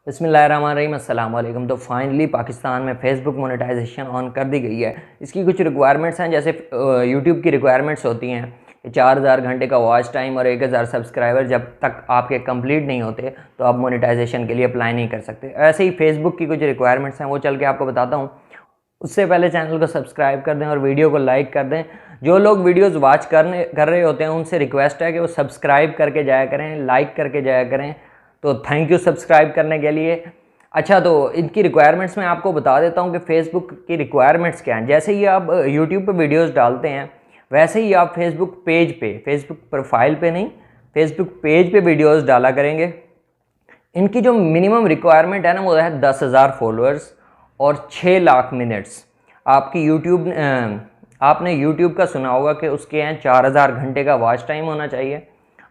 बिस्मिल्लाहिर्रहमानिर्रहीम, अस्सलाम वालेकुम। तो फाइनली पाकिस्तान में फ़ेसबुक मोनेटाइजेशन ऑन कर दी गई है। इसकी कुछ रिक्वायरमेंट्स हैं, जैसे यूट्यूब की रिक्वायरमेंट्स होती हैं 4000 घंटे का वॉच टाइम और 1000 सब्सक्राइबर जब तक आपके कंप्लीट नहीं होते तो आप मोनेटाइजेशन के लिए अप्लाई नहीं कर सकते। ऐसे ही फेसबुक की कुछ रिक्वायरमेंट्स हैं, वो चल के आपको बताता हूँ। उससे पहले चैनल को सब्सक्राइब कर दें और वीडियो को लाइक कर दें। जो लोग वीडियोज़ वॉच कर रहे होते हैं उनसे रिक्वेस्ट है कि वो सब्सक्राइब करके जाया करें, लाइक करके जाया करें। तो थैंक यू सब्सक्राइब करने के लिए। अच्छा, तो इनकी रिक्वायरमेंट्स मैं आपको बता देता हूँ कि फ़ेसबुक की रिक्वायरमेंट्स क्या हैं। जैसे ही आप यूट्यूब पे वीडियोस डालते हैं वैसे ही आप फेसबुक पेज पे, फेसबुक प्रोफाइल पे नहीं, फेसबुक पेज पे वीडियोस डाला करेंगे। इनकी जो मिनिमम रिक्वायरमेंट है ना, वो है 10,000 फॉलोअर्स और 6 लाख मिनट्स। आपकी यूट्यूब आपने यूट्यूब का सुना होगा कि उसके हैं 4000 घंटे का वॉच टाइम होना चाहिए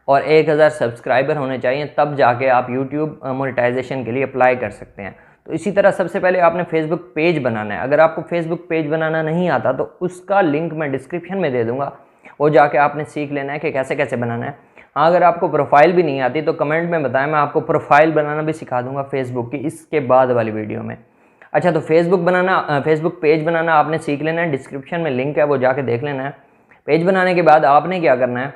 और 1000 सब्सक्राइबर होने चाहिए, तब जाके आप यूट्यूब मोनेटाइजेशन के लिए अप्लाई कर सकते हैं। तो इसी तरह सबसे पहले आपने फेसबुक पेज बनाना है। अगर आपको फेसबुक पेज बनाना नहीं आता तो उसका लिंक मैं डिस्क्रिप्शन में दे दूंगा, वो जाके आपने सीख लेना है कि कैसे कैसे बनाना है। हाँ, अगर आपको प्रोफाइल भी नहीं आती तो कमेंट में बताएं, मैं आपको प्रोफाइल बनाना भी सिखा दूंगा फेसबुक की इसके बाद वाली वीडियो में। अच्छा, तो फेसबुक पेज बनाना आपने सीख लेना है, डिस्क्रिप्शन में लिंक है, वो जाके देख लेना है। पेज बनाने के बाद आपने क्या करना है,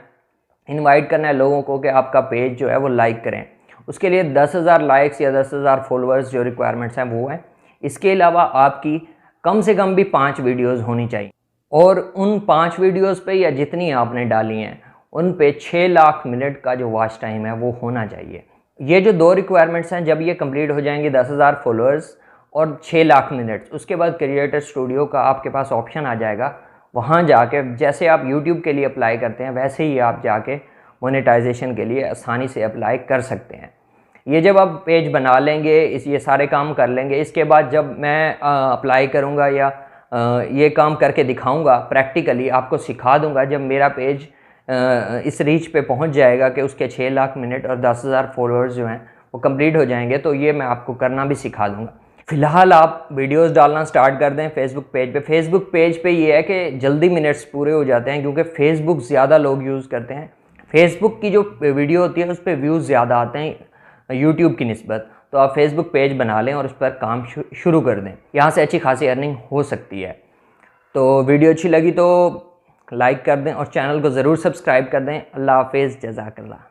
इनवाइट करना है लोगों को कि आपका पेज जो है वो लाइक करें। उसके लिए 10,000 लाइक्स या 10,000 फॉलोअर्स जो रिक्वायरमेंट्स हैं वो हैं। इसके अलावा आपकी कम से कम भी 5 वीडियोस होनी चाहिए और उन 5 वीडियोस पे या जितनी आपने डाली हैं उन पे 6 लाख मिनट का जो वॉच टाइम है वो होना चाहिए। ये जो 2 रिक्वायरमेंट्स हैं, जब ये कंप्लीट हो जाएंगी 10,000 फॉलोअर्स और 6 लाख मिनट्स, उसके बाद क्रिएटर स्टूडियो का आपके पास ऑप्शन आ जाएगा। वहाँ जाके जैसे आप YouTube के लिए अप्लाई करते हैं वैसे ही आप जाके मोनेटाइजेशन के लिए आसानी से अप्लाई कर सकते हैं। ये जब आप पेज बना लेंगे, ये सारे काम कर लेंगे, इसके बाद जब मैं अप्लाई करूँगा या ये काम करके दिखाऊँगा, प्रैक्टिकली आपको सिखा दूँगा, जब मेरा पेज इस रीच पे पहुँच जाएगा कि उसके 6 लाख मिनट और 10,000 फॉलोअर्स जो हैं वो कंप्लीट हो जाएंगे, तो ये मैं आपको करना भी सिखा दूँगा। फ़िलहाल आप वीडियोस डालना स्टार्ट कर दें फेसबुक पेज पे। फेसबुक पेज पे ये है कि जल्दी मिनट्स पूरे हो जाते हैं क्योंकि फेसबुक ज़्यादा लोग यूज़ करते हैं। फेसबुक की जो वीडियो होती है उस पर व्यूज़ ज़्यादा आते हैं यूट्यूब की निस्बत। तो आप फेसबुक पेज बना लें और उस पर काम शुरू कर दें, यहाँ से अच्छी खासी अर्निंग हो सकती है। तो वीडियो अच्छी लगी तो लाइक कर दें और चैनल को ज़रूर सब्सक्राइब कर दें। अल्लाह हाफिज़, जज़ाकल्लाह।